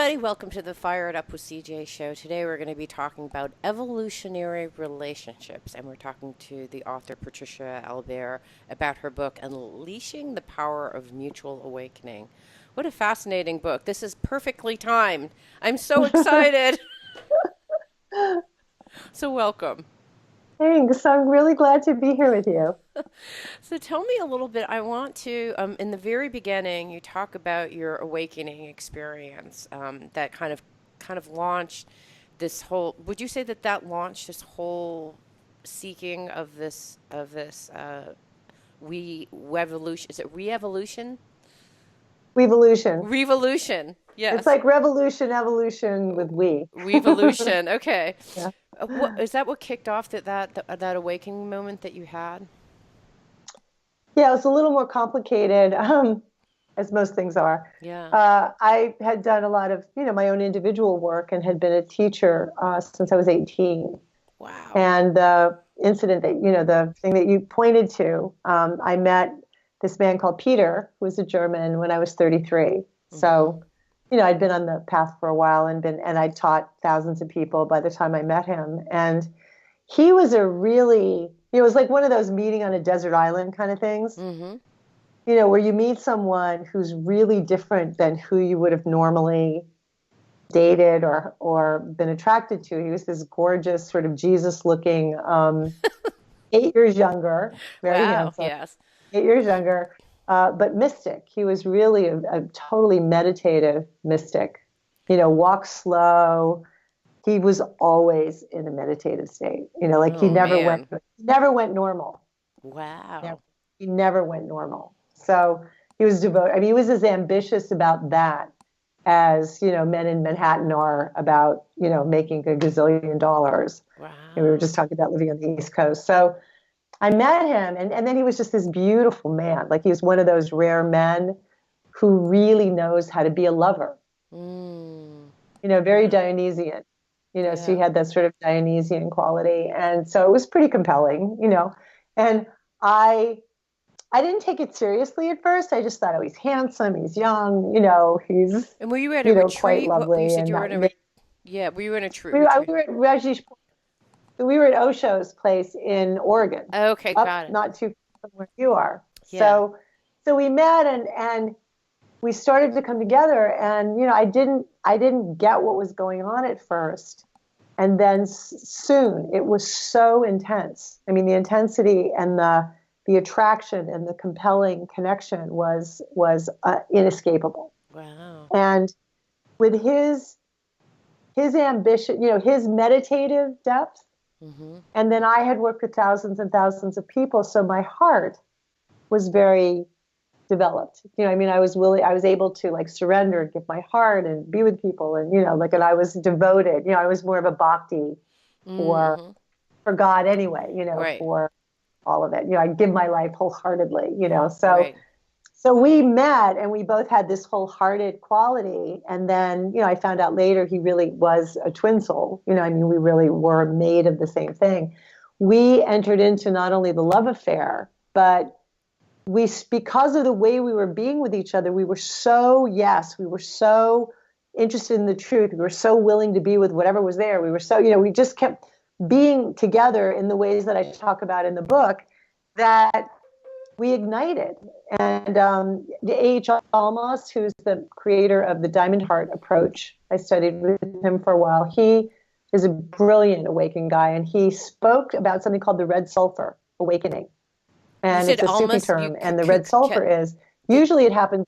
everybody. Welcome to the Fire It Up with CJ show. Today we're going to be talking about evolutionary relationships, and we're talking to the author Patricia Albere about her book, Unleashing the Power of Mutual Awakening. What a fascinating book. This is perfectly timed. I'm so excited. So welcome. Thanks. I'm really glad to be here with you. So tell me a little bit. I want to, in the very beginning, you talk about your awakening experience that kind of launched this whole. Would you say that launched this whole seeking of this revolution? Is it re-evolution? Revolution. Revolution. It's Yes. like revolution, evolution with we. Revolution. Okay. Yeah. Is that what kicked off that awakening moment that you had? Yeah, it's a little more complicated, as most things are. Yeah. I had done a lot of, my own individual work and had been a teacher since I was 18. Wow. And the incident that, the thing that you pointed to, I met this man called Peter, who was a German, when I was 33. So, I'd been on the path for a while and I taught thousands of people by the time I met him. And he was it was like one of those meeting on a desert island kind of things, Mm-hmm. where you meet someone who's really different than who you would have normally dated or been attracted to. He was this gorgeous, sort of Jesus-looking, 8 years younger, very Wow. handsome, Yes. 8 years younger, but mystic. He was really a totally meditative mystic. Walk slow. He was always in a meditative state. Like he Oh man. never went normal. Never, Wow. he never went normal. So he was devoted. I mean, he was as ambitious about that as, men in Manhattan are about, making a gazillion dollars. And we were Wow. just talking about living on the East Coast. So I met him, and then he was just this beautiful man. Like he was one of those rare men who really knows how to be a lover, Mm. very Wow. Dionysian. So he Yeah. had that sort of Dionysian quality. And so it was pretty compelling. And I I didn't take it seriously at first. I just thought, oh, he's handsome, he's young, he's, And were you at a quite retreat? What you lovely. said And you were that in a yeah, were you in a retreat? we were at Rajesh, we were at Osho's place in Oregon, Okay, up got it. not too far from where you are. Yeah. So we met and we started to come together, and I didn't get what was going on at first, and then soon it was so intense. I mean, the intensity and the attraction and the compelling connection was inescapable. Wow. And with his ambition, his meditative depth, Mhm. and then I had worked with thousands and thousands of people, so my heart was very developed. I mean, I was able to like surrender and give my heart and be with people, and and I was devoted. I was more of a bhakti for Mhm. for God anyway. Right. For all of it. I give my life wholeheartedly. Right. So we met, and we both had this wholehearted quality. And then, I found out later he really was a twin soul. I mean, we really were made of the same thing. We entered into not only the love affair, but because of the way we were being with each other, we were so interested in the truth. We were so willing to be with whatever was there. We were so, we just kept being together in the ways that I talk about in the book, that we ignited. And A.H. Almaas, who's the creator of the Diamond Heart approach, I studied with him for a while. He is a brilliant awakened guy, and he spoke about something called the red sulfur awakening. You And said it's a Sufi almost term. And the red sulfur is did usually it happens.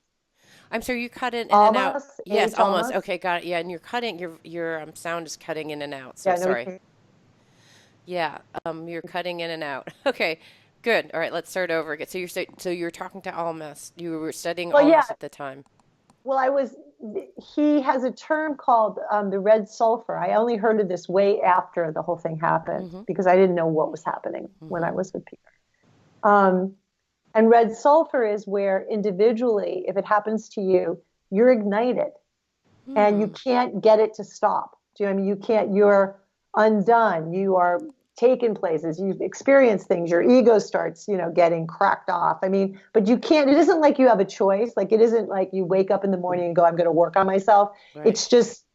I'm sorry, you cut in and out. Almaas, Yes, A.H. almost. Almaas. Okay, got it. Yeah, and you're cutting your sound is cutting in and out. So Yeah, no, sorry. Yeah, you're cutting in and out. Okay, good. All right, let's start over again. So you were talking to Almas. You were studying well, yeah. Almas at the time. Well, he has a term called the red sulfur. I only heard of this way after the whole thing happened Mm-hmm. because I didn't know what was happening when Mm-hmm. I was with Peter. Um, and red sulfur is where individually, if it happens to you, you're ignited and you Hmm. can't get it to stop. Do you know what I mean? You can't, you're undone. You are taken places, you've experienced things, your ego starts, getting cracked off. I mean, but you can't, it isn't like you have a choice. Like it isn't like you wake up in the morning and go, I'm going to work on myself. Right. It's just,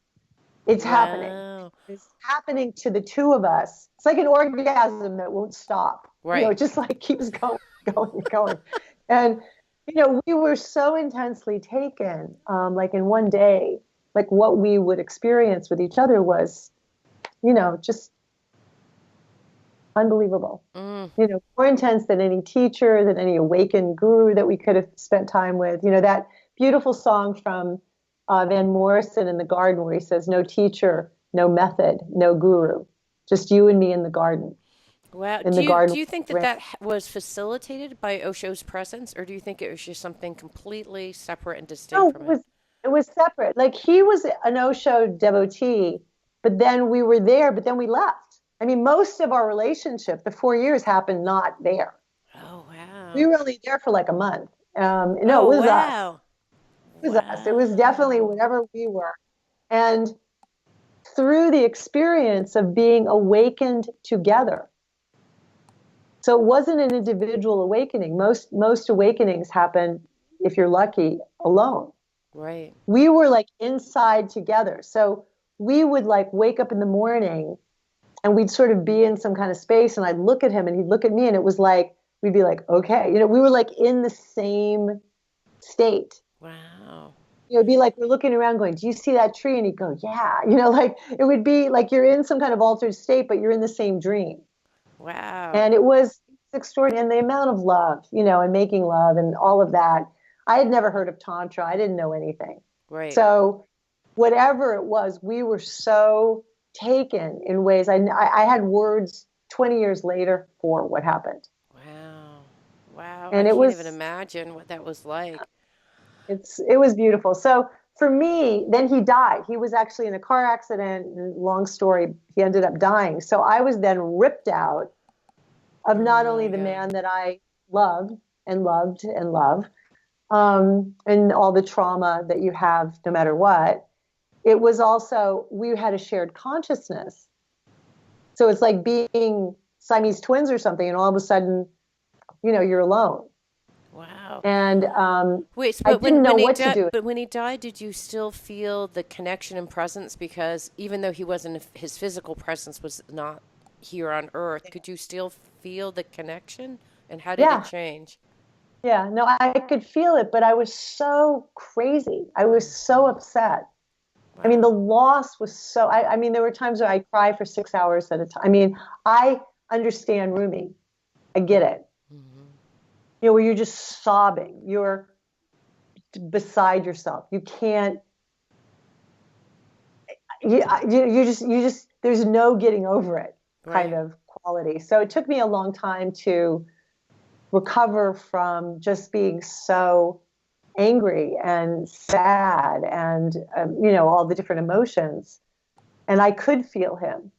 it's happening. Wow. It's happening to the two of us. It's like an orgasm that won't stop. Right. It just like keeps going, going, going. And, we were so intensely taken, like in one day, like what we would experience with each other was, just unbelievable. Mm. More intense than any teacher, than any awakened guru that we could have spent time with. That beautiful song from Van Morrison in the Garden where he says, no teacher, no method, no guru, just you and me in the garden. Wow. In Do the you garden. do you think that was facilitated by Osho's presence, or do you think it was just something completely separate and distinct No, from it? it was separate. Like he was an Osho devotee, but then we were there, but then we left. I mean, most of our relationship, the 4 years happened not there. Oh, We wow. were only there for like a month. No, Oh, it was us. wow. It was us. It was definitely Wow. whatever we were. And through the experience of being awakened together. So it wasn't an individual awakening. Most awakenings happen, if you're lucky, alone. Right. We were like inside together. So we would like wake up in the morning and we'd sort of be in some kind of space and I'd look at him and he'd look at me and it was like, we'd be like, okay, we were like in the same state. Wow. It'd be like we're looking around going, do you see that tree? And he'd go, yeah. Like it would be like you're in some kind of altered state, but you're in the same dream. Wow. And it was extraordinary. And the amount of love, and making love and all of that. I had never heard of Tantra. I didn't know anything. Right. So whatever it was, we were so taken in ways. I had words 20 years later for what happened. Wow. Wow. I And can't even imagine what that was like. it was beautiful. So for me, then he died. He was actually in a car accident. Long story, he ended up dying. So I was then ripped out of Oh not only my the God. man that I loved and loved and love, and all the trauma that you have no matter what. It was also, we had a shared consciousness. So it's like being Siamese twins or something, and all of a sudden, you're alone. Wow. And Wait, so, I but didn't know when he what to died, do. but when he died, did you still feel the connection and presence? Because even though he wasn't, his physical presence was not here on Earth, could you still feel the connection? And how did it Yeah, change? yeah. No, I could feel it, but I was so crazy. I was so Mhm. upset. I mean, the Wow. loss was so, I mean, there were times where I cried for 6 hours at a time. I mean, I understand Rumi. I get it. Hmm. Where you're just sobbing. You're beside yourself. You can't, you just, there's no getting over it kind Right. of quality. So it took me a long time to recover from just being so angry and sad and, all the different emotions. And I could feel him.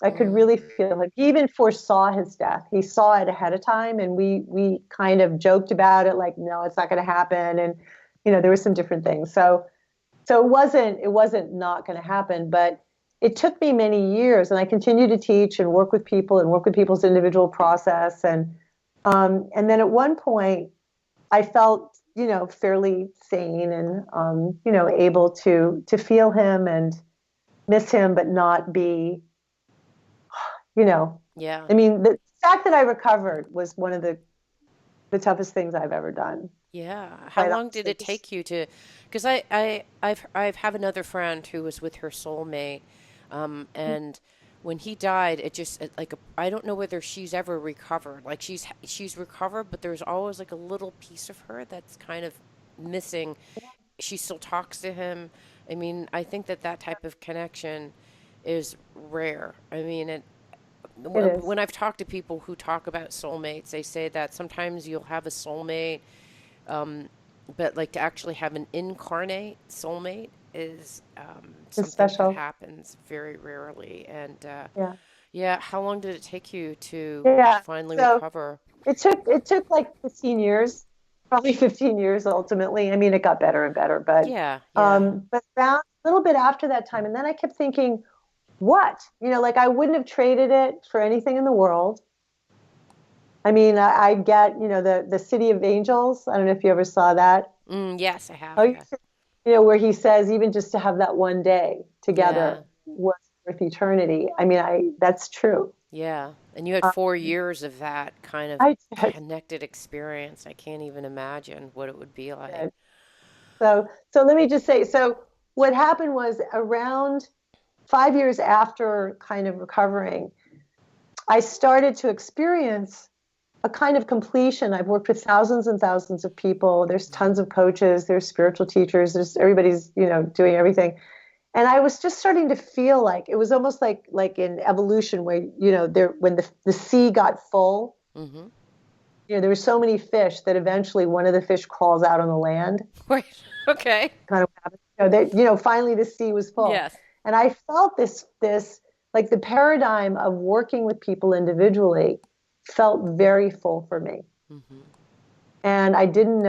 I could Mm. really feel him. He even foresaw his death. He saw it ahead of time, and we kind of joked about it, like, no, it's not going to happen. And there were some different things. So it wasn't not going to happen, but it took me many years, and I continue to teach and work with people and work with people's individual process, and then at one point I felt fairly sane and able to feel him and miss him, but not be you know, Yeah. I mean, the fact that I recovered was one of the toughest things I've ever done. Yeah. How Quite long did honestly. it take you to? Because I've have another friend who was with her soulmate, and when he died, I don't know whether she's ever recovered. Like she's recovered, but there's always like a little piece of her that's kind of missing. She still talks to him. I mean, I think that type of connection is rare. I mean, It is. when I've talked to people who talk about soulmates, they say that sometimes you'll have a soulmate, um, but like to actually have an incarnate soulmate is It's something that special. happens very rarely. And Yeah. yeah, how long did it take you to Yeah. finally So recover? it took like 15 years, probably 15 years ultimately. I mean, it got better and better, but Yeah, yeah. around a little bit after that time, and then I kept thinking, what? Like I wouldn't have traded it for anything in the world. I mean, I get, the City of Angels. I don't know if you ever saw that. Yes, I have. Oh, Yeah. where he says even just to have that one day Yeah. together was worth eternity. I mean, that's true. Yeah. And you had Um, 4 years of that kind of I did. connected experience. I can't even imagine what it would be like. did. So let me just say, so what happened was around 5 years after kind of recovering, I started to experience a kind of completion. I've worked with thousands and thousands of people. There's tons of coaches, there's spiritual teachers, there's everybody's, doing everything. And I was just starting to feel like it was almost like in evolution where, there when the sea got full, Mm-hmm. there were so many fish that eventually one of the fish crawls out on the land. Right. Okay. Kind of happens. Finally the sea was full. Yes. And I felt this like the paradigm of working with people individually felt very full for me. Mm-hmm. And I didn't,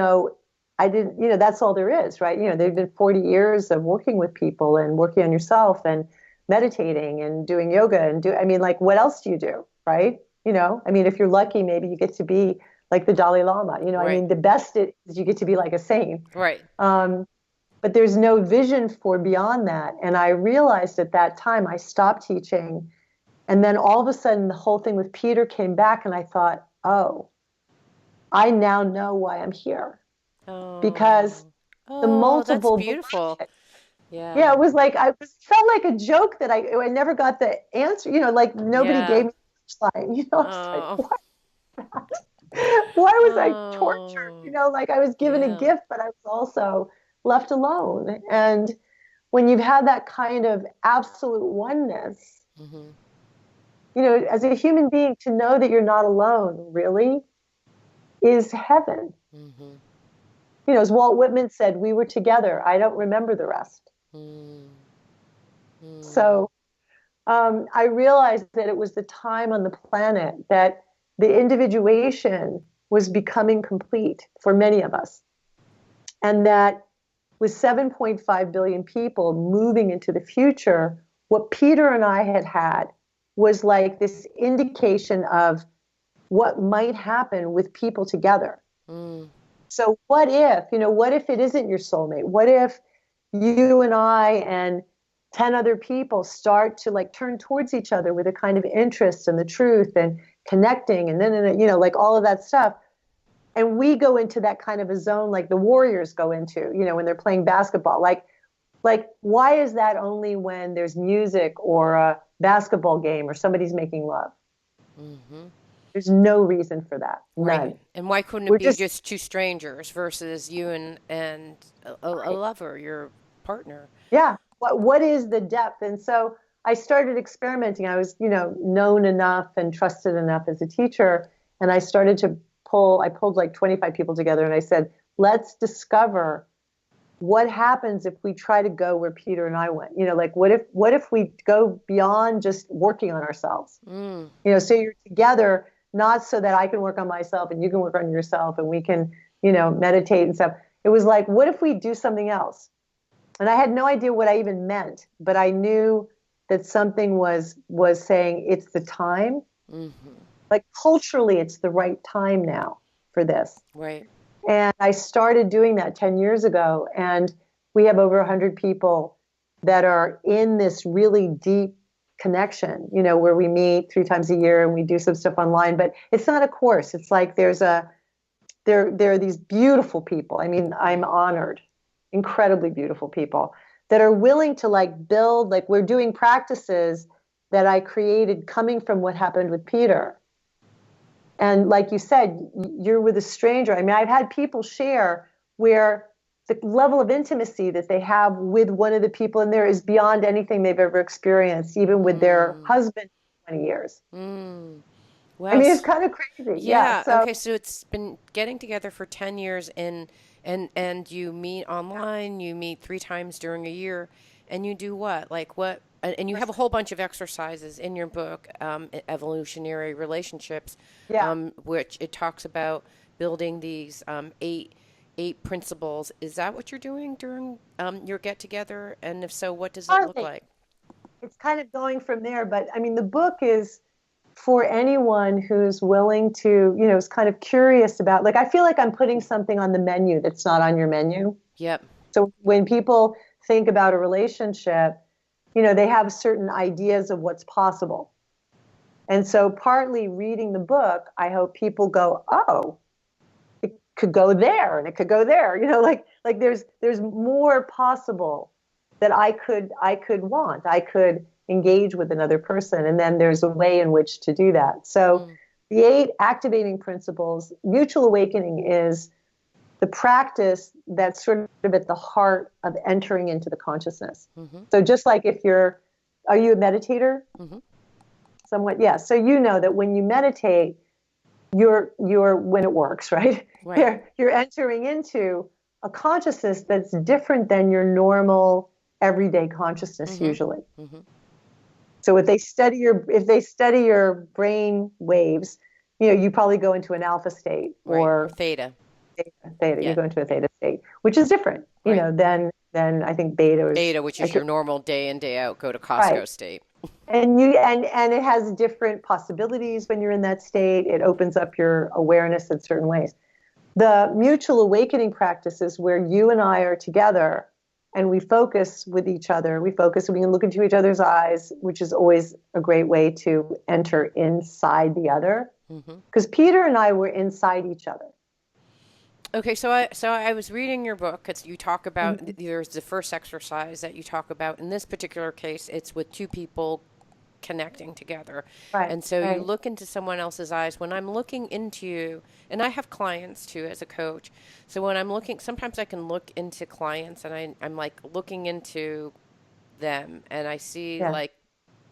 that's all there is, right? There've been 40 years of working with people and working on yourself and meditating and doing yoga I mean, like, what else do you do, right? I mean, if you're lucky, maybe you get to be like the Dalai Lama. I Right. mean, the best is you get to be like a saint. Right. Um, but there's no vision for beyond that. And I realized at that time, I stopped teaching. And then all of a sudden, the whole thing with Peter came back, and I thought, oh, I now know why I'm here because Oh. the Oh, that's multiple beautiful. beliefs. Yeah. Yeah, it was like felt like a joke that I never got the answer. Like nobody gave Yeah. me the line. I was like, Oh. what? Why was I tortured? Oh. Like I was given a Yeah. gift, but I was also left alone. And when you've had that kind of absolute oneness, Mm-hmm. as a human being, to know that you're not alone really is heaven. Mm-hmm. As Walt Whitman said, we were together. I don't remember the rest. Mm. Mm. So I realized that it was the time on the planet that the individuation was becoming complete for many of us. And that with 7.5 billion people moving into the future, what Peter and I had had was like this indication of what might happen with people together. Mm. So what if it isn't your soulmate? What if you and I and 10 other people start to like turn towards each other with a kind of interest in the truth and connecting and then, like all of that stuff. And we go into that kind of a zone like the Warriors go into, when they're playing basketball. Like why is that only when there's music or a basketball game or somebody's making love? Mm-hmm. There's no reason for that. Right. None. And why couldn't it We're be just just two strangers versus you and a right. lover, your partner? Yeah. What is the depth? And so I started experimenting. I was, known enough and trusted enough as a teacher. And I started to I pulled like 25 people together and I said, let's discover what happens if we try to go where Peter and I went. Like what if we go beyond just working on ourselves? Mm. So you're together, not so that I can work on myself and you can work on yourself and we can, meditate and stuff. It was like, what if we do something else? And I had no idea what I even meant, but I knew that something was saying it's the time. Mm-hmm. Like culturally, it's the right time now for this. Right. And I started doing that 10 years ago, and we have over 100 people that are in this really deep connection, where we meet 3 times a year and we do some stuff online. But it's not a course. It's like there are these beautiful people. I mean, I'm honored, incredibly beautiful people that are willing to like build, like we're doing practices that I created coming from what happened with Peter. And like you said, you're with a stranger. I mean, I've had people share where the level of intimacy that they have with one of the people in there is beyond anything they've ever experienced, even with their Mm. husband for 20 years. Mm. I Wow. mean, it's kind of crazy. Yeah. Yeah. So Okay. So it's been getting together for 10 years and you meet online, you meet 3 times during a year, and you do what? Like what? And you have a whole bunch of exercises in your book, Evolutionary Relationships, yeah, which it talks about building these eight principles. Is that what you're doing during your get together? And if so, what does it look partly. like? it's kind of going from there. But I mean, the book is for anyone who's willing to, is kind of curious about, like, I feel like I'm putting something on the menu that's not on your menu. Yep. So when people think about a relationship, they have certain ideas of what's possible. And so partly reading the book, I hope people go, oh, it could go there and it could go there. Like there's more possible that I could want. I could engage with another person. And then there's a way in which to do that. So the 8 activating principles, mutual awakening is the practice that's sort of at the heart of entering into the consciousness. So just like are you a meditator? Somewhat, yeah. So you know that when you meditate, you're when it works, right? Right. You're entering into a consciousness that's different than your normal everyday consciousness usually. So if they study your brain waves, you probably go into an alpha state or theta. Theta. Yeah. You go into a theta state, which is different, than I think beta is. Beta, which is your normal day in, day out, go to Costco state. And it has different possibilities when you're in that state. It opens up your awareness in certain ways. The mutual awakening practice is where you and I are together and we focus with each other. We can look into each other's eyes, which is always a great way to enter inside the other. Because Peter and I were inside each other. Okay, so I was reading your book. You talk about there's the first exercise that you talk about. In this particular case, it's with 2 people connecting together. Right, and so you look into someone else's eyes. When I'm looking into you, and I have clients too as a coach. So when I'm looking, sometimes I can look into clients and I'm like looking into them and I see like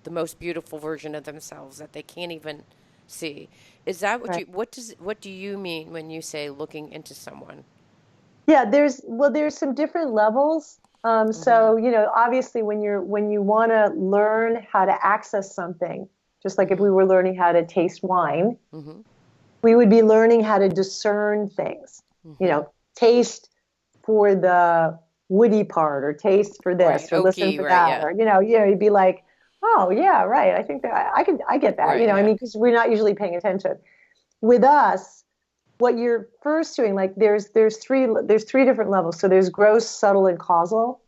the most beautiful version of themselves that they can't even see. Is that what do you mean when you say looking into someone? Yeah, there's some different levels. So, obviously when you want to learn how to access something, just like if we were learning how to taste wine, we would be learning how to discern things, taste for the woody part or taste for this or listen for that. Or, you'd be like, oh yeah, right. I think that I get that, I mean, because we're not usually paying attention. With us, what you're first doing, like there's 3 different levels. So there's gross, subtle, and causal.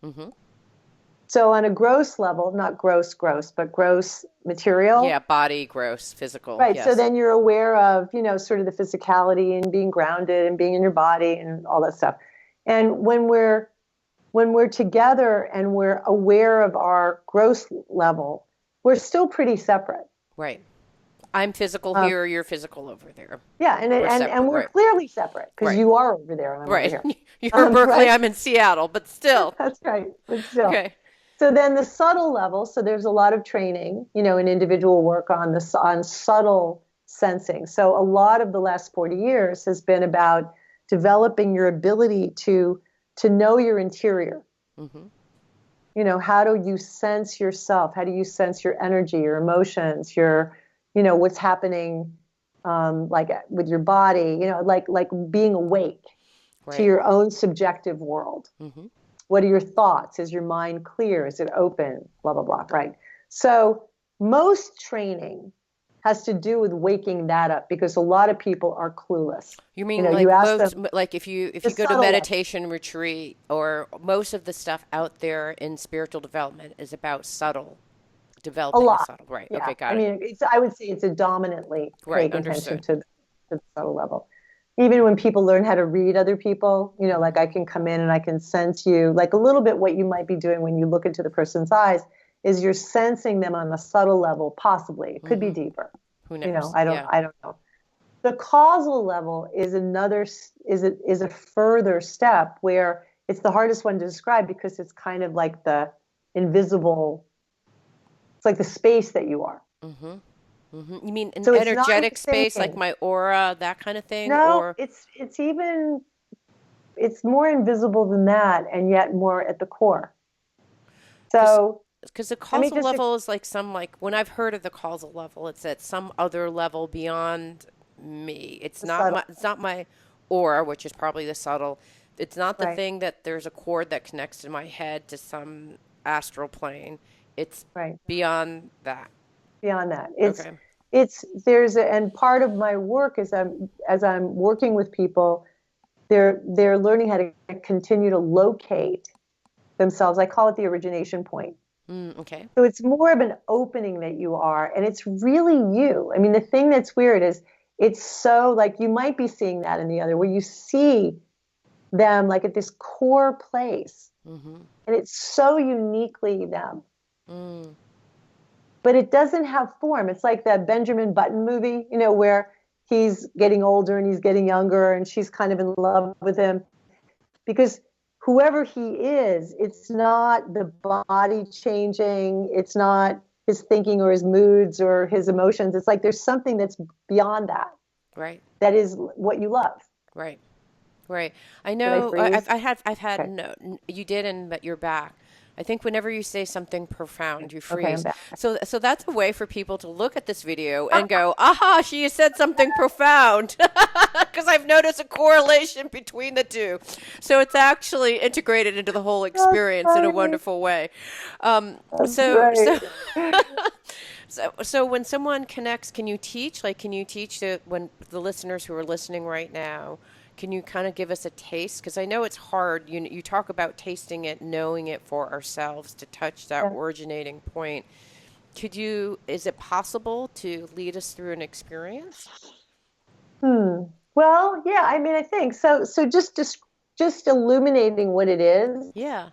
So on a gross level, not gross, but gross material. Yeah, body, gross, physical. Right. Yes. So then you're aware of, sort of the physicality and being grounded and being in your body and all that stuff. And when we're together and we're aware of our gross level, we're still pretty separate. Right. I'm physical here, you're physical over there. Yeah, and we're clearly separate because you are over there and I'm over here. You're in Berkeley, I'm in Seattle, but still. That's right, but still. Okay. So then the subtle level, so there's a lot of training, in individual work on subtle sensing. So a lot of the last 40 years has been about developing your ability to know your interior. How do you sense yourself? How do you sense your energy, your emotions, your what's happening, like with your body, like being awake to your own subjective world. What are your thoughts? Is your mind clear? Is it open? Blah, blah, blah, right? So most training has to do with waking that up because a lot of people are clueless. You mean like if you go to meditation retreat or most of the stuff out there in spiritual development is about developing the subtle. Right. Yeah. Okay, got it. I mean, I would say it's a dominantly paying attention to the subtle level. Even when people learn how to read other people, like I can come in and I can sense you, like a little bit what you might be doing when you look into the person's eyes is you're sensing them on a subtle level, possibly. It could be deeper. Who knows? I don't know. The causal level is a further step where it's the hardest one to describe because it's kind of like the invisible, it's like the space that you are. You mean an energetic space, like my aura, that kind of thing? No, it's more invisible than that, and yet more at the core. So, because the causal level is like when I've heard of the causal level, it's at some other level beyond me. It's not my aura, which is probably the subtle. It's not the thing that there's a cord that connects to my head to some astral plane. It's right. beyond that. Beyond that. Okay. And part of my work is as I'm working with people, they're learning how to continue to locate themselves. I call it the origination point. Okay. So it's more of an opening that you are, and it's really you. I mean, the thing that's weird is it's so like you might be seeing that in the other, where you see them like at this core place, Mm-hmm. and it's so uniquely them. Mm. But it doesn't have form. It's like that Benjamin Button movie, where he's getting older and he's getting younger, and she's kind of in love with him because whoever he is, it's not the body changing, it's not his thinking or his moods or his emotions. It's like there's something that's beyond that, Right. that is what you love. Right. Right. I Did I know freeze? I've had Okay. no, you did, and but you're back. I think whenever you say something profound, you Okay, I'm freeze. back. So that's a way for people to look at this video and go, aha, she has said something profound. Because I've noticed a correlation between the two. So it's actually integrated into the whole That's experience in a funny. wonderful way. Um, That's so, great. so so when someone connects, can you teach? Like, can you teach when the listeners who are listening right now? Can you kind of give us a taste? Because I know it's hard. You talk about tasting it, knowing it for ourselves to touch that Yeah. originating point. Is it possible to lead us through an experience? Hmm. Well, yeah, I mean, I think so. So just illuminating what it is, Yeah,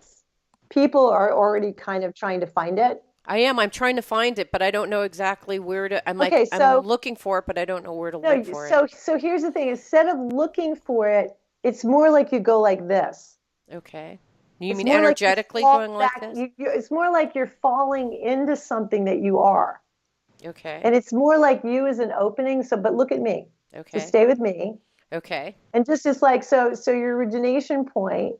people are already kind of trying to find it. I am. I'm trying to find it, but I don't know exactly where to. Okay, I'm so looking for it, but I don't know where to look no, for it. so here's the thing. Instead of looking for it, it's more like you go like this. Okay. You It's mean more like you energetically fall going like back. this? It's more like you're falling into something that you are. Okay. And it's more like you as an opening. So, but look at me. Just Okay. stay with me. Okay. And just like, so your origination point,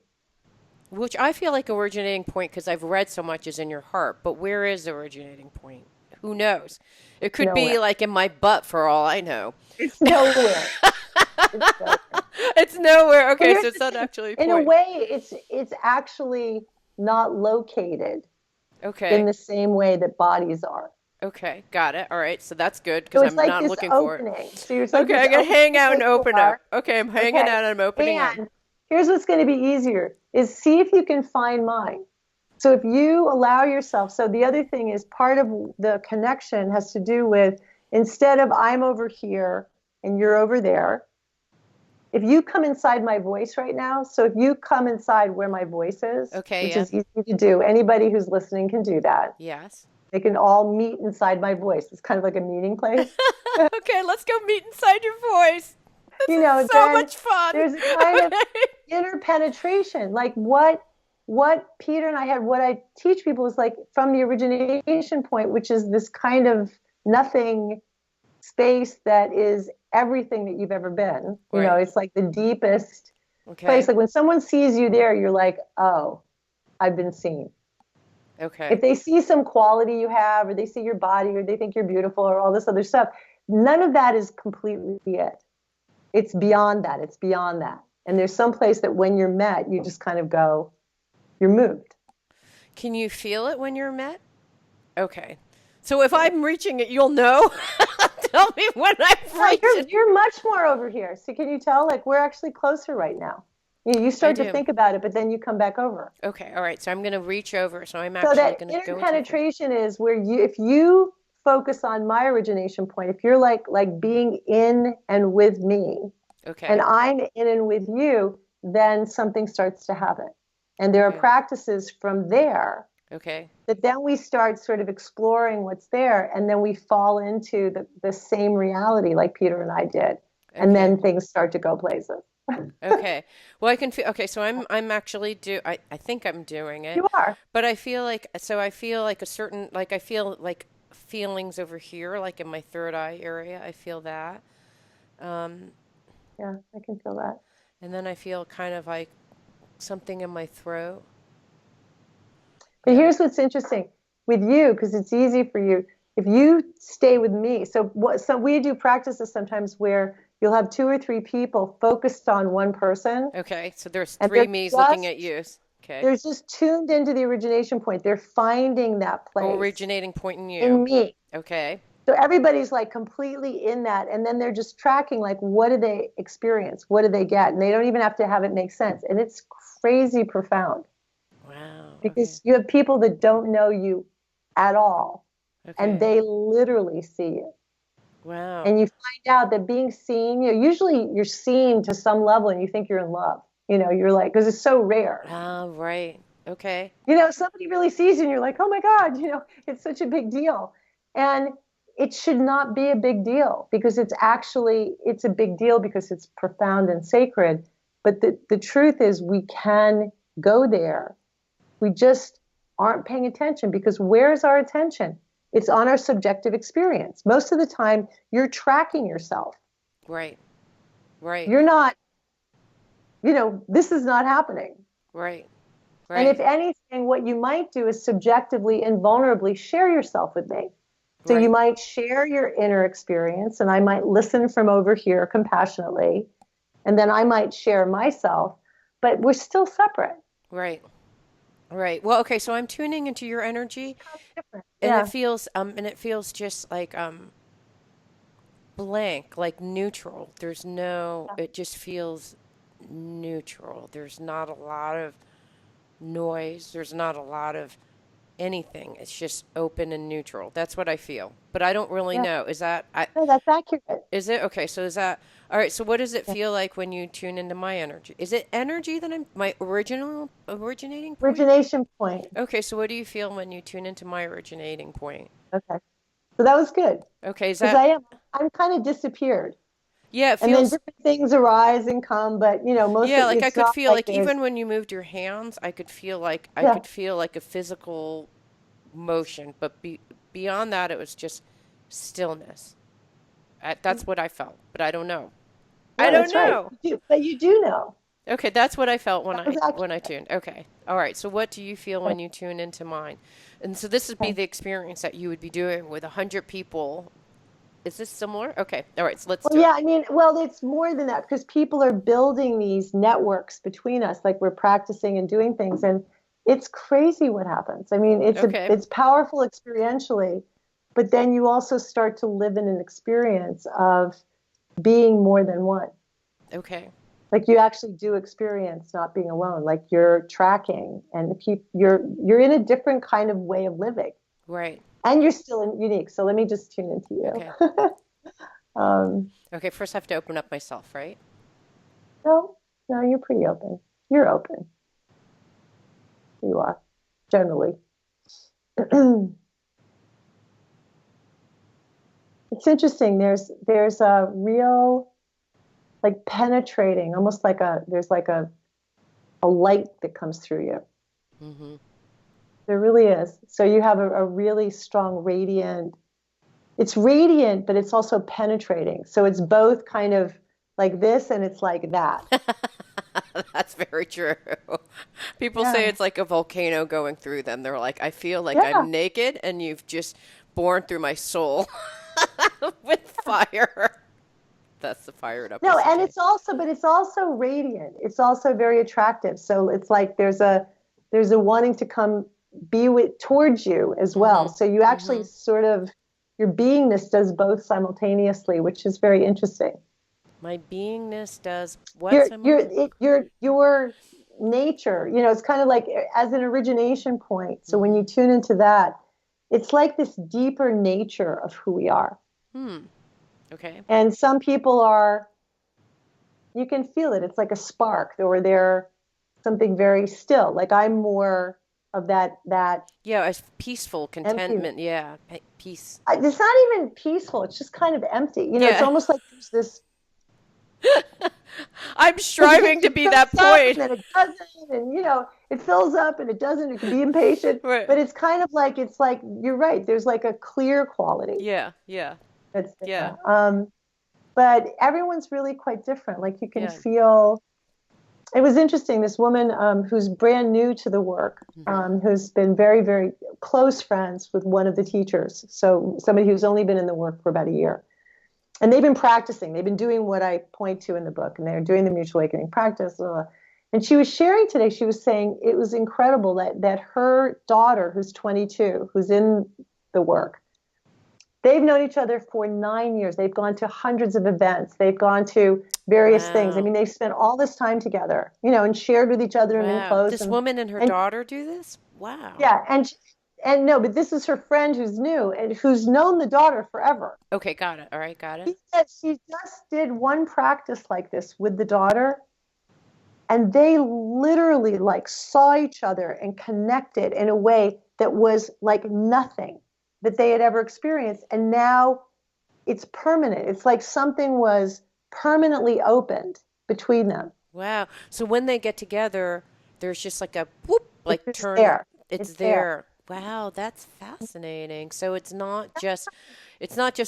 Which I feel like originating point because I've read so much is in your heart, but where is the originating point? Who knows? It it's could be nowhere. like in my butt for all I know. It's nowhere. It's nowhere. It's nowhere. But Okay, so here's it's the not thing. actually a In a point. way, it's actually not located in Okay. the same way that bodies are. Okay, got it. All right, so that's good because So it's I'm like not this looking for it. opening. So it's like Okay, this I gotta hang opening out and open up. door. Okay, I'm hanging Okay. out and I'm opening up. And here's what's going to be easier is see if you can find mine. So if you allow yourself, so the other thing is part of the connection has to do with instead of I'm over here and you're over there, if you come inside my voice right now, so if you come inside where my voice is, Okay, which yes. is easy to do, anybody who's listening can do that. Yes. They can all meet inside my voice. It's kind of like a meeting place. Okay, let's go meet inside your voice. This is so Then much fun. there's a kind of Okay. interpenetration. Like what Peter and I had, what I teach people is like from the origination point, which is this kind of nothing space that is everything that you've ever been. Right. It's like the deepest place. Okay. Like when someone sees you there, you're like, oh, I've been seen. Okay. If they see some quality you have, or they see your body, or they think you're beautiful, or all this other stuff, none of that is completely it. It's beyond that. It's beyond that. And there's some place that when you're met, you just kind of go, you're moved. Can you feel it when you're met? Okay. So if I'm reaching it, you'll know. Tell me when I've Yeah, reached it. you're much more over here. So can you tell? Like we're actually closer right now. You I start to do. think about it, but then you come back over. Okay. All right. So I'm going to reach over. So I'm So actually that going to go into the face. interpenetration is where if you focus on my origination point, if you're like being in and with me, and Okay. I'm in and with you, then something starts to happen. And there are Okay. practices from there Okay. that then we start sort of exploring what's there, and then we fall into the same reality like Peter and I did. And Okay. then things start to go places. Okay. Well, I can feel. Okay. So I'm actually I think I'm doing it, You are. but I feel like I feel like a certain like I feel like feelings over here, like in my third eye area. I feel that. Um, Yeah, I can feel that. and then I feel kind of like something in my throat. But Yeah. here's what's interesting with you, because it's easy for you. If you stay with me, so we do practices sometimes where you'll have two or three people focused on one person, Okay. So there's and three they're me's looking at just you. Okay. They're just tuned into the origination point. They're finding that place Originating point in you. in me. Okay. So everybody's like completely in that. And then they're just tracking, like, what do they experience? What do they get? And they don't even have to have it make sense. And it's crazy profound Wow. Okay. because you have people that don't know you at all. And Okay. they literally see you. Wow. And you find out that being seen, usually you're seen to some level and you think you're in love. You're like, because it's so rare. Ah, right. Okay. Somebody really sees you and you're like, oh my God, it's such a big deal. And it should not be a big deal because it's a big deal because it's profound and sacred. But the truth is we can go there. We just aren't paying attention because where's our attention? It's on our subjective experience. Most of the time, you're tracking yourself. Right. Right. You're not, this is not happening. Right. And if Right. anything, what you might do is subjectively and vulnerably share yourself with me. So you Right. might share your inner experience, and I might listen from over here compassionately, and then I might share myself, but we're still separate. Right. Right. Well, okay, so I'm tuning into your energy Different. and Yeah. it feels just like blank, like neutral. There's no Yeah. it just feels neutral. There's not a lot of noise. There's not a lot of anything. It's just open and neutral. That's what I feel. But I don't really Yeah. know. No, that's accurate. Is it okay? So is that all right? So what does it Yeah. feel like when you tune into my energy? Is it energy that I'm my original originating point? Origination point. Okay, so what do you feel when you tune into my originating point? Okay. So that was good Okay, is because that I'm kind of disappeared. yeah? It And then feels different things arise and come, but most yeah. of Like I it's could not feel like like there's, even when you moved your hands, I yeah. could feel like a physical motion, but beyond that, it was just stillness. That's what I felt, but I don't know. I No, don't that's right. know. But you do know. Okay, that's what I felt That was when I accurate. tuned. Okay. All right. So what do you feel when you tune into mine? And so this would be Okay. the experience that you would be doing with 100 people. Is this similar? Okay. All right. So let's Well, do it. yeah, I mean, well, it's more than that because people are building these networks between us, like we're practicing and doing things, and it's crazy what happens. I mean, Okay. it's powerful experientially, but then you also start to live in an experience of being more than one. Okay. Like you actually do experience not being alone. Like you're tracking and you're in a different kind of way of living, Right. and you're still unique. So let me just tune into Okay. you. um, Okay. First, I have to open up myself, right? no, no, you're pretty open. You're open. You are generally. It's interesting. There's a real like penetrating, almost like there's like a light that comes through you. Mm-hmm. There really is. So you have a really strong radiant. It's radiant, but it's also penetrating. So it's both kind of like this and it's like that. That's very true. People say Yeah. it's like a volcano going through them. They're like, I feel like Yeah. I'm naked and you've just bored through my soul with fire. That's the fired up No, and ECT. but it's also radiant. It's also very attractive. So it's like there's a wanting to come be with towards you as well. Mm-hmm. So you actually Mm-hmm. sort of your beingness does both simultaneously, which is very interesting. My beingness does what simultaneously? Your nature, it's kind of like as an origination point. So when Mm-hmm. you tune into that, it's like this deeper nature of who we are. Hmm. Okay. And some people are you can feel it. It's like a spark, or they're something very still. Like I'm more of that Yeah, it's peaceful emptiness. contentment. Yeah, peace. It's not even peaceful. It's just kind of empty. It's Yeah. almost like there's this I'm because striving to it be fills that up and point. then it doesn't, and it fills up and it doesn't. It can be impatient, Right. but it's kind of like it's like you're right. There's like a clear quality Yeah, yeah, that's yeah, there. But everyone's really quite different. Like you can yeah. feel it was interesting. This woman who's brand new to the work, Hmm. who's been very, very close friends with one of the teachers. So somebody who's only been in the work for about a year. And they've been practicing. They've been doing what I point to in the book, and they're doing the mutual awakening practice. And she was sharing today, she was saying it was incredible that her daughter, who's 22, who's in the work, they've known each other for 9 years. They've gone to hundreds of events. They've gone to various things. I Wow. mean, they've spent all this time together, and shared with each other and been Wow. close. This And woman and her and daughter do this? Wow. yeah, and no, but this is her friend who's new and who's known the daughter forever. Okay, got it. All right, got it. She said she just did one practice like this with the daughter, and they literally like saw each other and connected in a way that was like nothing that they had ever experienced. And now it's permanent. It's like something was permanently opened between them. Wow. So when they get together, there's just like a whoop, It's like just turn, there. it's It's there. there. Wow, that's fascinating. So it's not just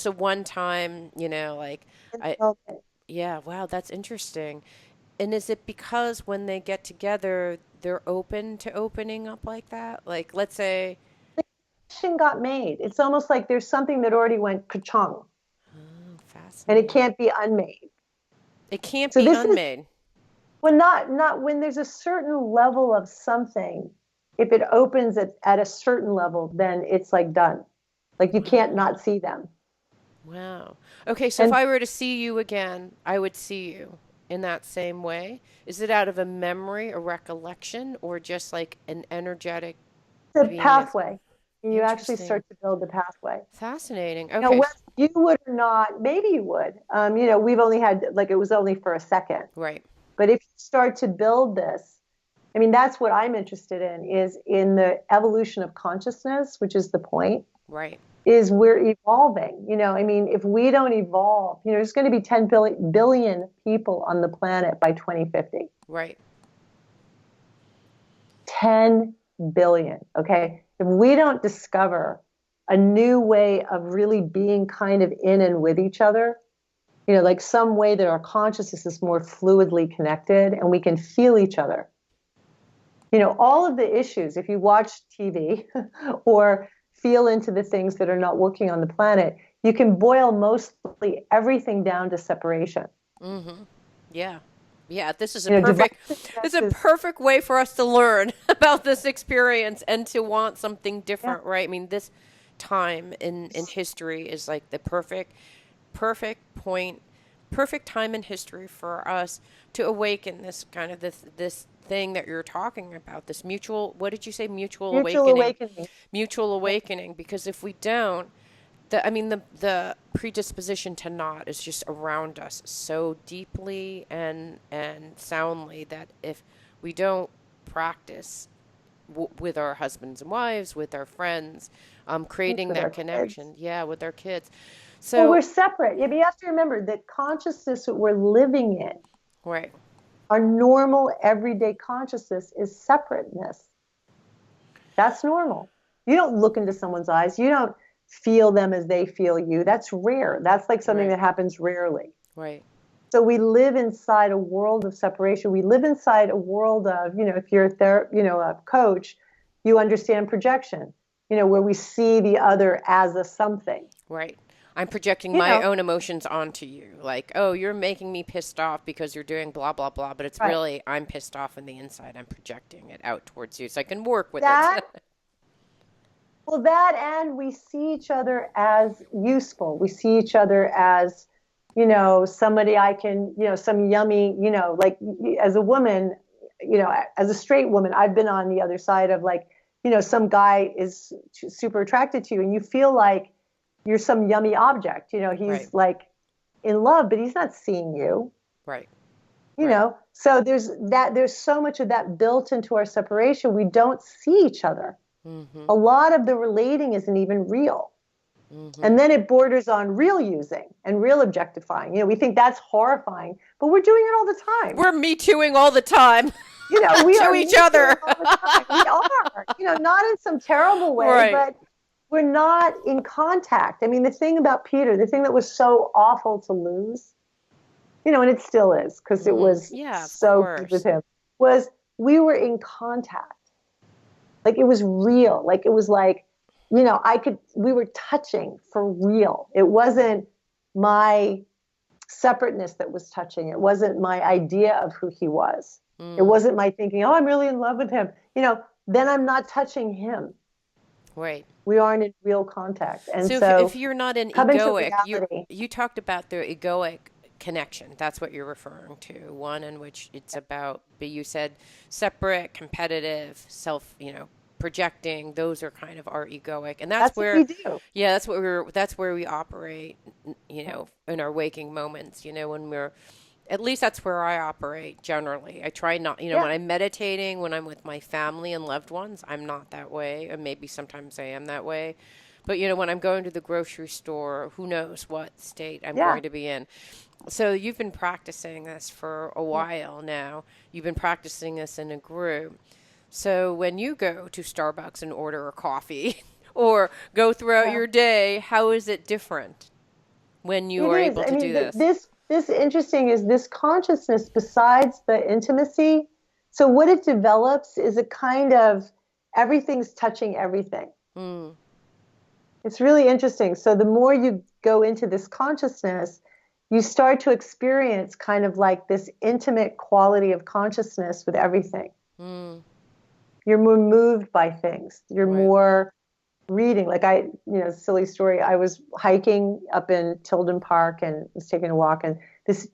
a one time, like It's I open. yeah, wow, that's interesting. And is it because when they get together, they're open to opening up like that? Like let's say, The connection got made. It's almost like there's something that already went ka-chung, oh, and it fascinating. can't be unmade. It can't So be this is unmade. when not when there's a certain level of something, if it opens at a certain level, then it's like done. Like you can't Wow. not see them. Wow. Okay, so if And I were to see you again, I would see you in that same way. Is it out of a memory, a recollection, or just like an energetic the beingness? pathway, you actually Interesting. start to build the pathway. Fascinating. Now, Okay. whether you would or not, maybe you would. We've only had like it was only for a second. Right. But if you start to build this, I mean, that's what I'm interested in is in the evolution of consciousness, which is the point, Right. is we're evolving. I mean, if we don't evolve, there's going to be 10 billion people on the planet by 2050. Right. 10 billion. Okay. If we don't discover a new way of really being kind of in and with each other, like some way that our consciousness is more fluidly connected and we can feel each other. All of the issues, if you watch TV or feel into the things that are not working on the planet, you can boil mostly everything down to separation. Mm-hmm. Yeah. Yeah, Divisiveness this is a is, perfect way for us to learn about this experience and to want something yeah, different, right? I mean, this time in history is like the perfect point, perfect time in history for us to awaken this kind of this thing that you're talking about, this mutual, what did you say, mutual mutual awakening, awakening. mutual Yeah, awakening, because if we don't, the predisposition to not is just around us so deeply and soundly that if we don't practice with our husbands and wives, with our friends, creating with our that kids. connection, yeah, with our kids. Well, we're So, separate. Yeah, but you have to remember that consciousness that we're living in, right, our normal everyday consciousness is separateness. That's normal. You don't look into someone's eyes. You don't feel them as they feel you. That's rare. That's like something right, that happens rarely. right, So we live inside a world of separation. We live inside a world of, if you're a coach, you understand projection, where we see the other as a something. right. I'm projecting You my know, own emotions onto you. Like, oh, you're making me pissed off because you're doing blah, blah, blah. But it's right. really, I'm pissed off on the inside. I'm projecting it out towards you so I can work with it. That Well, that and we see each other as useful. We see each other as, somebody I can, some yummy, like as a woman, as a straight woman, I've been on the other side of like, some guy is super attracted to you and you feel like you're some yummy object. Right, He's like in love, but he's not seeing you, right, right. So there's so much of that built into our separation. We don't see each other. Mm-hmm, A lot of the relating isn't even real. mm-hmm. And then it borders on real using and real objectifying. We think that's horrifying, but we're doing it all the time. We're me tooing all the time We to are each me too other. all the time. We are, not in some terrible way, Right. but we're not in contact. I mean, the thing about Peter, the thing that was so awful to lose, and it still is because it Mm-hmm. was Yeah, of so good with course. him, was we were in contact. Like it was real. Like it was like, we were touching for real. It wasn't my separateness that was touching. It wasn't my idea of who he was. It Mm. wasn't my thinking, oh, I'm really in love with him. Then I'm not touching him. Right. We aren't in real contact. And So if so you're not an come into egoic, reality. you talked about the egoic connection. That's what you're referring to. One in which it's about, but you said separate, competitive, self, projecting. Those are kind of our egoic, and that's That's what where, we do. yeah, that's where we operate. In our waking moments. When we're at least that's where I operate generally. I try not, Yeah. when I'm meditating, when I'm with my family and loved ones, I'm not that way. And maybe sometimes I am that way. But, when I'm going to the grocery store, who knows what state I'm Yeah. going to be in. So you've been practicing this for a while now. You've been practicing this in a group. So when you go to Starbucks and order a coffee or go throughout Yeah. your day, how is it different when you It are is. able I to do mean, this? this interesting is this consciousness besides the intimacy. So what it develops is a kind of everything's touching everything. Mm, It's really interesting. So the more you go into this consciousness, you start to experience kind of like this intimate quality of consciousness with everything. mm, You're more moved by things. You're right. more reading. Like silly story. I was hiking up in Tilden Park and was taking a walk, and this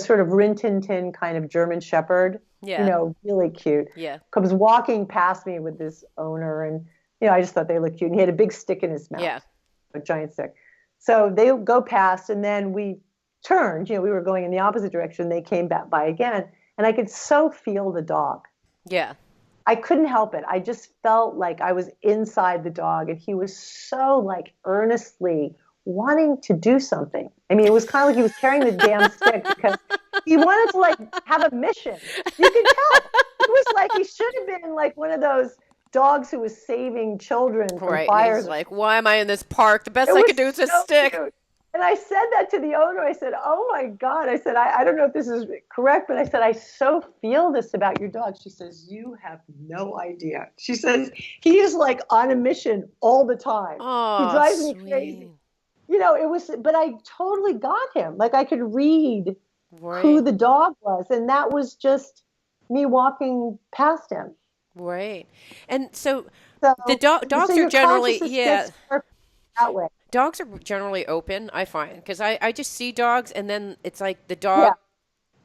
sort of Rin Tin Tin kind of German Shepherd, Yeah. really cute, Yeah. comes walking past me with this owner, and I just thought they looked cute. And he had a big stick in his mouth, Yeah. a giant stick. So they go past, and then we turned. We were going in the opposite direction. They came back by again, and I could so feel the dog. Yeah. I couldn't help it. I just felt like I was inside the dog, and he was so like earnestly wanting to do something. I mean, it was kind of like he was carrying the damn stick because he wanted to like have a mission. You could tell. It was like he should have been like one of those dogs who was saving children from Right. And he's fires. like, why am I in this park? The best It I was can do is a so stick. cute. And I said that to the owner. I said, oh my God. I said, I don't know if this is correct, but I said, I so feel this about your dog. She says, you have no idea. She says, he is like on a mission all the time. He Oh, drives me crazy. sweet. But I totally got him. Like I could read who Right. the dog was. And that was just me walking past him. Right. And so the So, so dogs are your generally, consciousness yeah, gets perfect that way. dogs are generally open, I find, because I just see dogs and then it's like the Yeah. dog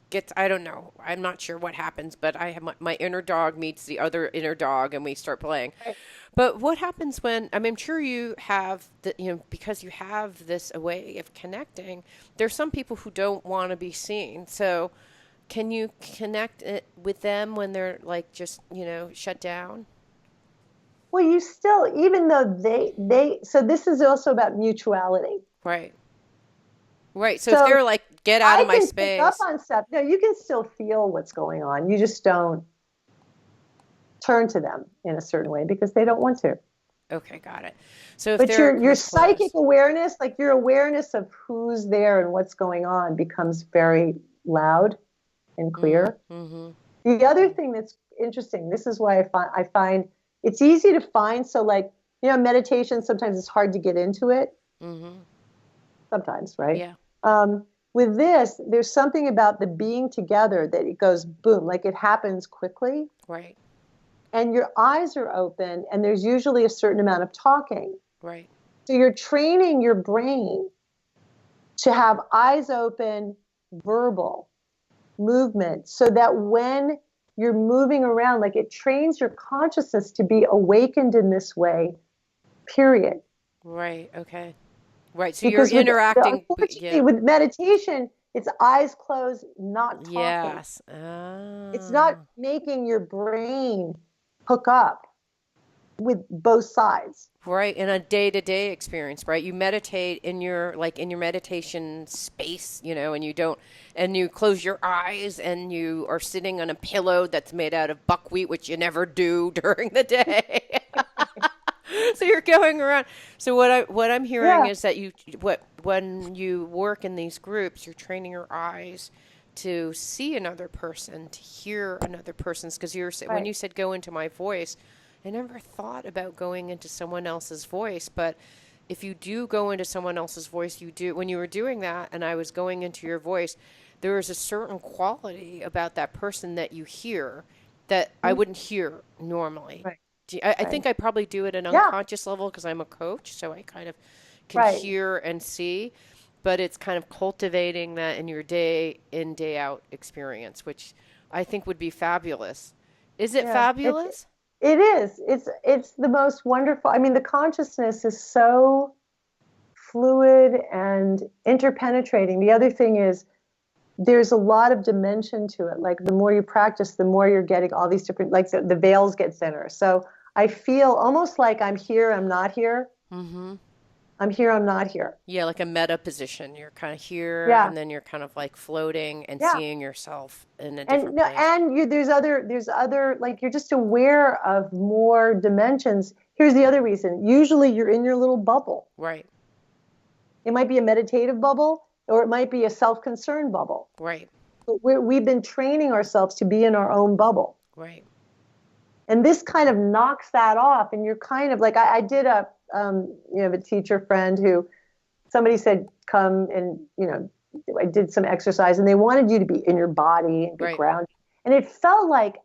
gets, I don't know, I'm not sure what happens, but I have my inner dog meets the other inner dog and we start playing. Right. But what happens when, I'm sure you have because you have this way of connecting, there's some people who don't want to be seen. So can you connect it with them when they're like just, shut down? Well, you still, even though so this is also about mutuality. Right. Right. So if So they're like, get out I of my can pick up space. on stuff. No, you can still feel what's going on. You just don't turn to them in a certain way because they don't want to. Okay, got it. So if But they're your close. psychic awareness, like your awareness of who's there and what's going on, becomes very loud and clear. Mm-hmm. The other thing that's interesting, this is why I find it's easy to find. So like, meditation, sometimes it's hard to get into it. Mm-hmm. Sometimes, right? Yeah. With this, there's something about the being together that it goes boom, like it happens quickly. Right. And your eyes are open, and there's usually a certain amount of talking. Right. So you're training your brain to have eyes open, verbal movement, so that when you're moving around, like it trains your consciousness to be awakened in this way, period. Right. Okay. Right. So you're Because interacting. unfortunately, Yeah. with meditation, it's eyes closed, not talking. Yes. It's not making your brain hook up with both sides. Right. In a day-to-day experience, right? You meditate in your meditation space, and you don't, and you close your eyes and you are sitting on a pillow that's made out of buckwheat, which you never do during the day. So you're going around. So what I'm hearing Yeah, is that when you work in these groups, you're training your eyes to see another person, to hear another person's. Because when right. you said go into my voice, I never thought about going into someone else's voice, but if you do go into someone else's voice, you do, when you were doing that and I was going into your voice, there is a certain quality about that person that you hear that I Mhm. wouldn't hear normally. Right. I Right. think I probably do it at an Yeah. unconscious level because I'm a coach, so I kind of can Right. hear and see, but it's kind of cultivating that in your day in, day out experience, which I think would be fabulous. Is it Yeah. fabulous? It is. It's the most wonderful. I mean, the consciousness is so fluid and interpenetrating. The other thing is there's a lot of dimension to it. Like the more you practice, the more you're getting all these different, like the veils get thinner. So I feel almost like I'm here, I'm not here. Mm-hmm. I'm here, I'm not here. Yeah, like a meta position. You're kind of here, Yeah, and then you're kind of like floating and yeah. seeing yourself in a And different no, place. there's other like you're just aware of more dimensions. Here's the other reason. Usually you're in your little bubble. Right, It might be a meditative bubble or it might be a self-concerned bubble. right, But we've been training ourselves to be in our own bubble. right. And this kind of knocks that off. And you're kind of like, I did a teacher friend who somebody said, come and, I did some exercise and they wanted you to be in your body and be Right. grounded. And it felt like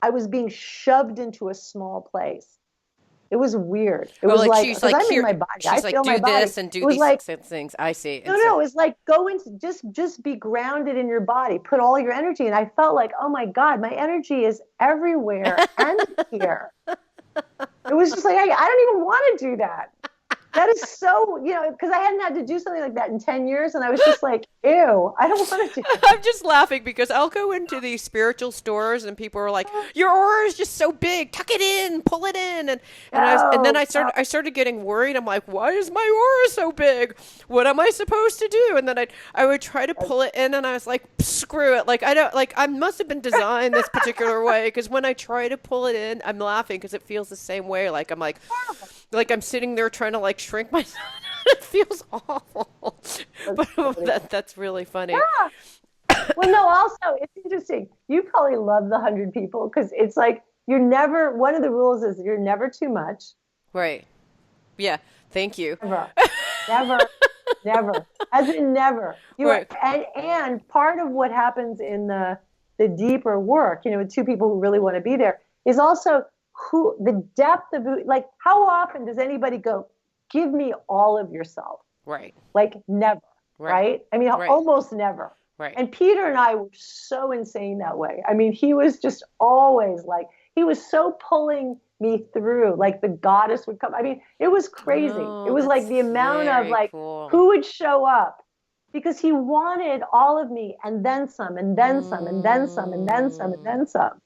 I was being shoved into a small place. It was weird. It Oh, was like like, she's because like I'm in here. my body. I She's like feel my do body. this and It do was these like, things. I see. no, And so, no, it's like go into just be grounded in your body. Put all your energy. And I felt like, oh my God, my energy is everywhere and here. It was just like I don't even want to do that. That is so, because I hadn't had to do something like that in 10 years. And I was just like, ew, I don't want to do that. I'm just laughing because I'll go into these spiritual stores and people are like, "Your aura is just so big. Tuck it in, pull it in." And then No, no. I started getting worried. I'm like, "Why is my aura so big? What am I supposed to do?" And then I would try to pull it in and I was like, "Screw it. Like I don't like I must have been designed this particular way because when I try to pull it in, I'm laughing because it feels the same way. Like I'm like I'm sitting there trying to like shrink myself. It feels awful. But that's really funny. Yeah. Well, no, also, it's interesting. You probably love the 100 people because it's like one of the rules is you're never too much. Right. Yeah. Thank you. Never, never, never. As in never. You are, Right. and part of what happens in the deeper work, with two people who really want to be there, is also the depth of like how often does anybody go, give me all of yourself? Right. Like never, Right. right? I mean, Right. almost never. Right. And Peter and I were so insane that way. I mean, he was just always like, he was so pulling me through, like the goddess would come. I mean, it was crazy. It Oh, was like that's the amount of very like cool. who would show up because he wanted all of me and then some and then some and then some and then some and then some.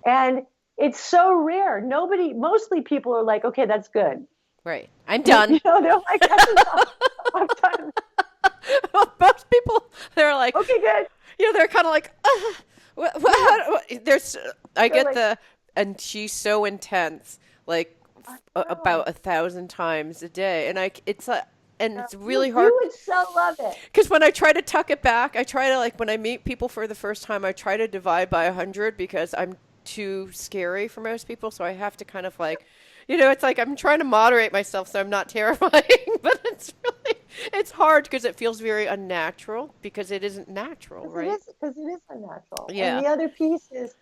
And it's so rare. Mostly people are like, okay, that's good. Right. I'm done. They're like, that's enough. I'm done. Most people, they're like, Okay, good. they're kind of like, there's, I They're get like, and she's so intense, like about 1,000 times a day. And and it's really hard. You would so love it. Because when I try to tuck it back, I try to like when I meet people for the first time, I try to divide by 100 because I'm too scary for most people. So I have to kind of like, it's like I'm trying to moderate myself so I'm not terrifying. But it's hard because it feels very unnatural because it isn't natural, right? Because it is unnatural. Yeah. And the other piece is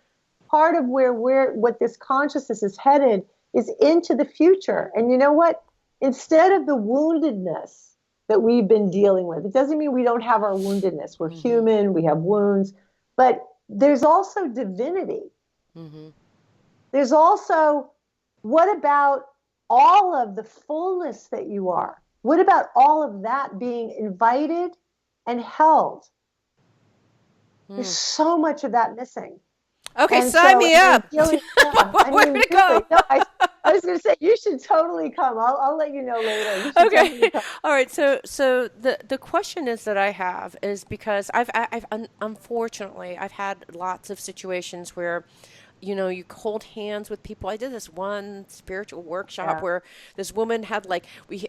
part of what this consciousness is headed is into the future. And you know what? Instead of the woundedness that we've been dealing with, it doesn't mean we don't have our woundedness. We're human, we have wounds, but there's also divinity. Mm-hmm. There's also, what about all of the fullness that you are? What about all of that being invited and held? There's so much of that missing. Okay, And sign me up. Where to go? No, I was going to say you should totally come. I'll let you know later. You should Okay. totally come. All right. So the question is that I have is because unfortunately I've had lots of situations where you hold hands with people. I did this one spiritual workshop where this woman had like we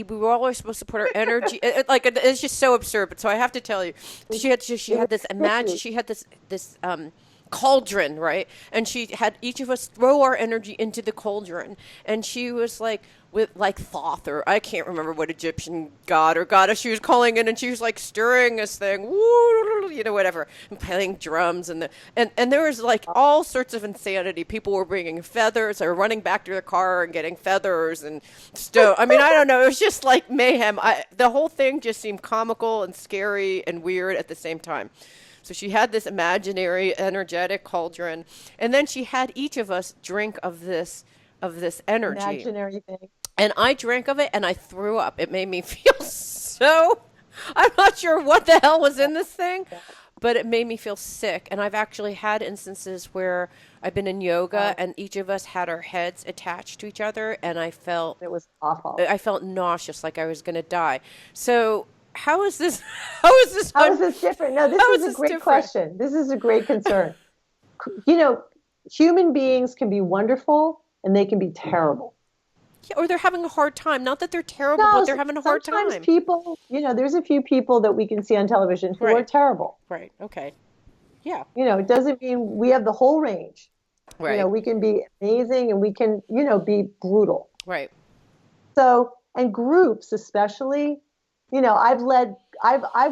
were always supposed to put our energy it's just so absurd. But so I have to tell you, she had this cauldron, right? And she had each of us throw our energy into the cauldron. And she was like, with like Thoth, or I can't remember what Egyptian god or goddess she was calling in, and she was like stirring this thing, woo, whatever, and playing drums, and there was like all sorts of insanity. People were bringing feathers, or running back to their car and getting feathers and stone. I mean, I don't know. It was just like mayhem. The whole thing just seemed comical and scary and weird at the same time. So she had this imaginary, energetic cauldron, and then she had each of us drink of this energy. Imaginary thing. And I drank of it, and I threw up. It made me feel so. I'm not sure what the hell was in this thing, but it made me feel sick. And I've actually had instances where I've been in yoga, and each of us had our heads attached to each other, and It was awful. I felt nauseous, like I was going to die. So. How is this? How is this? How is this different? No, this is a great different? question. This is a great concern. Human beings can be wonderful and they can be terrible. Yeah, or they're having a hard time. Not that they're terrible, No, but they're having a hard sometimes time. people, there's a few people that we can see on television who are terrible. Right. Okay. Yeah. It doesn't mean we have the whole range. Right. We can be amazing and we can, be brutal. Right. So, and groups especially, I've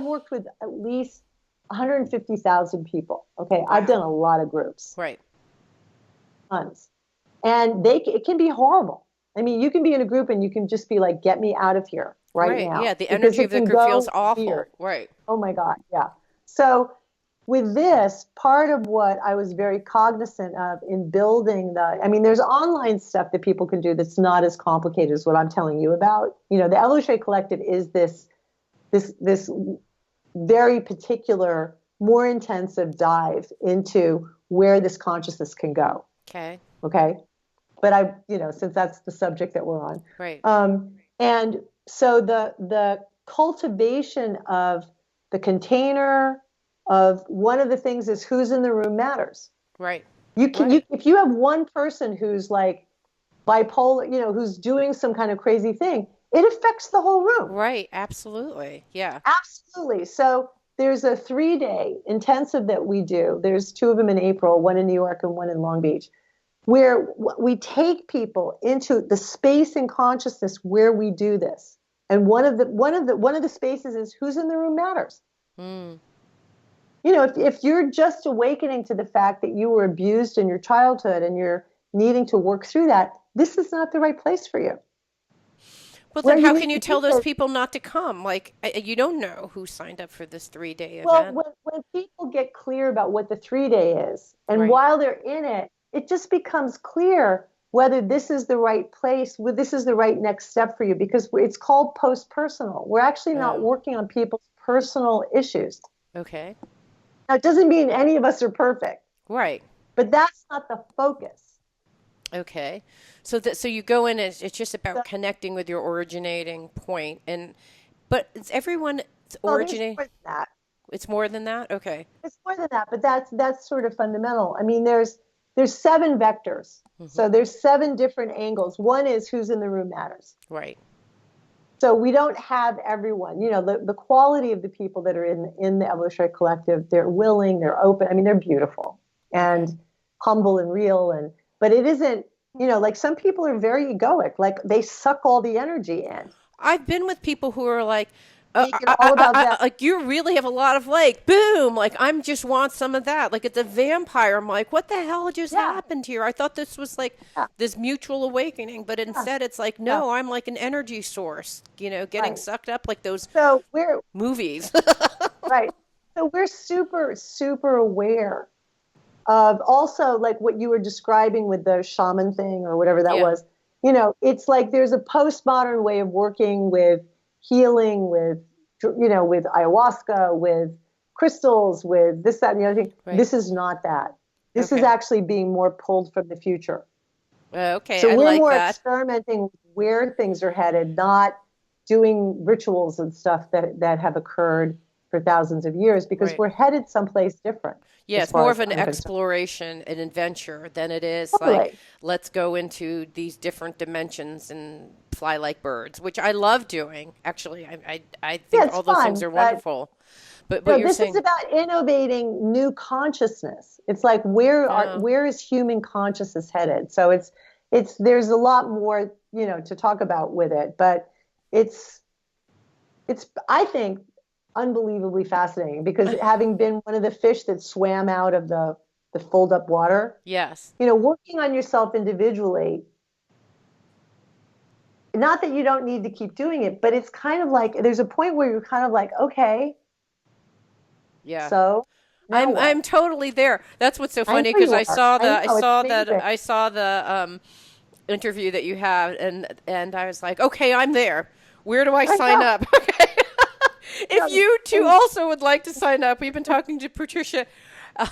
worked with at least 150,000 people. Okay. Wow. I've done a lot of groups. Right. Tons. And it can be horrible. I mean, you can be in a group and you can just be like, get me out of here right now. Yeah. The energy of the group feels awful. Weird. Right. Oh my God. Yeah. So with this, part of what I was very cognizant of in building there's online stuff that people can do that's not as complicated as what I'm telling you about. The Evolutionary Collective is this very particular, more intensive dive into where this consciousness can go. Okay. Okay. But since that's the subject that we're on. Right. And so the cultivation of the container of one of the things is who's in the room matters. Right. If you have one person who's like bipolar, who's doing some kind of crazy thing, it affects the whole room. Right. Absolutely. Yeah. Absolutely. So there's a 3-day intensive that we do. There's 2 of them in April, one in New York and one in Long Beach, where we take people into the space and consciousness where we do this. And one of the spaces is who's in the room matters. Mm. If you're just awakening to the fact that you were abused in your childhood and you're needing to work through that, this is not the right place for you. Well, then how can you tell those people not to come? Like, you don't know who signed up for this 3-day event. Well, when people get clear about what the 3-day is, and Right. while they're in it, it just becomes clear whether this is the right place, whether this is the right next step for you, because it's called post-personal. We're actually not working on people's personal issues. Okay. Now, it doesn't mean any of us are perfect. Right. But that's not the focus. Okay. So you go in, it's just about connecting with your originating point. But it's everyone originating. There's more than that. It's more than that? Okay. It's more than that, but that's sort of fundamental. I mean, there's 7 vectors. Mm-hmm. So there's 7 different angles. One is who's in the room matters. Right. So we don't have everyone, the quality of the people that are in the Evolutionary Collective, they're willing, they're open. I mean, they're beautiful and humble and real. But it isn't, like some people are very egoic, like they suck all the energy in. I've been with people who are like, like you really have a lot of boom, like I'm just want some of that. Like it's a vampire. I'm like, what the hell just happened here? I thought this was this mutual awakening, but instead it's like, no, I'm like an energy source, getting sucked up like those movies. Right. So we're super, super aware of also like what you were describing with the shaman thing or whatever that was. It's like there's a postmodern way of working with healing, with ayahuasca, with crystals, with this, that, and the other thing. Right. This is not that. This is actually being more pulled from the future. Okay, so we're more that. Experimenting with where things are headed, not doing rituals and stuff that have occurred for thousands of years, because we're headed someplace different. Yeah, it's more of an exploration, an adventure than it is like, let's go into these different dimensions and fly like birds, which I love doing. Actually, I think all those things are wonderful. But No, you're this is saying, about innovating new consciousness. It's like oh, where is human consciousness headed? So it's there's a lot more, to talk about with it, but it's it's I think unbelievably fascinating because having been one of the fish that swam out of the fold up water, yes. working on yourself individually, not that you don't need to keep doing it, but it's kind of like there's a point where you're kind of like, okay, Yeah. so now I'm what? totally there. That's what's so I funny know because you are. I know it's amazing. I saw the interview that you had, and I was like, okay, I'm there. Where do I I sign know. up? Okay. If No, you too also would like to sign up, we've been talking to Patricia uh,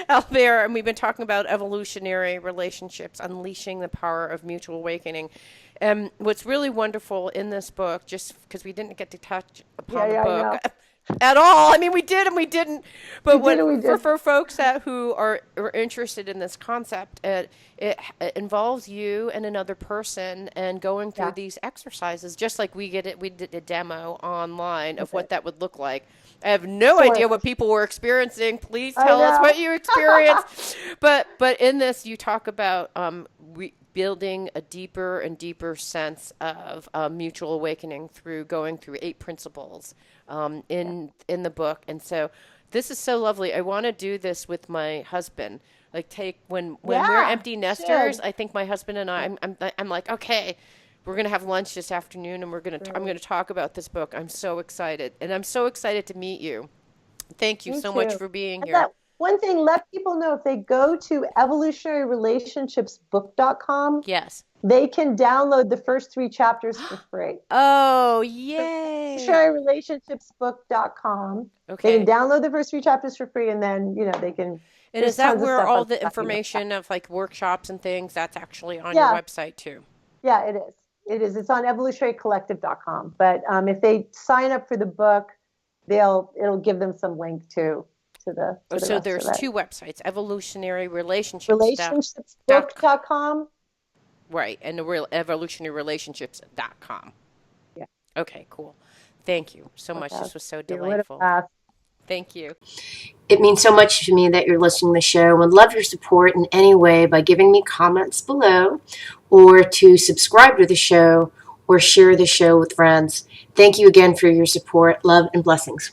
Albere, and we've been talking about evolutionary relationships, unleashing the power of mutual awakening. And what's really wonderful in this book, just because we didn't get to touch yeah, upon the yeah, I book know. at all. I mean, we did and we didn't. We But did what and we did. for folks that who are interested in this concept, it involves you and another person and going through Yeah, these exercises, just like we did a demo online of with what it. that would look like. I have no Sort idea of. what people were experiencing. Please I tell us know. what you experienced. But in this, you talk about building a deeper and deeper sense of mutual awakening through going through 8 principles Yeah. in the book. And so this is so lovely. I want to do this with my husband. Like take when we're Yeah, empty you should. nesters. I think my husband and I. Yeah, I'm like, okay, we're gonna have lunch this afternoon, and I'm great. gonna talk about this book. I'm so excited, and I'm so excited to meet you. Thank you Me so much too. for being And here. that one thing, let people know if they go to evolutionaryrelationshipsbook.com, Yes. they can download the first 3 chapters for free. Oh, So yay. evolutionaryrelationshipsbook.com. They can Okay. download the first 3 chapters for free, and then, they can, And is there's that tons of where stuff on all the the document. information of like workshops and things that's actually on your Yeah, website too? yeah, it is. It is. It's on evolutionarycollective.com. But if they sign up for the book, it'll give them some link Oh, to the so rest of there's it. two websites, evolutionary relationships dot Relationshipsbook.com. right, and the real evolutionaryrelationships.com. Yeah. Okay, cool. Thank you so much. Okay. This was so You would have delightful. asked. Thank you. It means so much to me that you're listening to the show. Would love your support in any way by giving me comments below or to subscribe to the show or share the show with friends. Thank you again for your support. Love and blessings.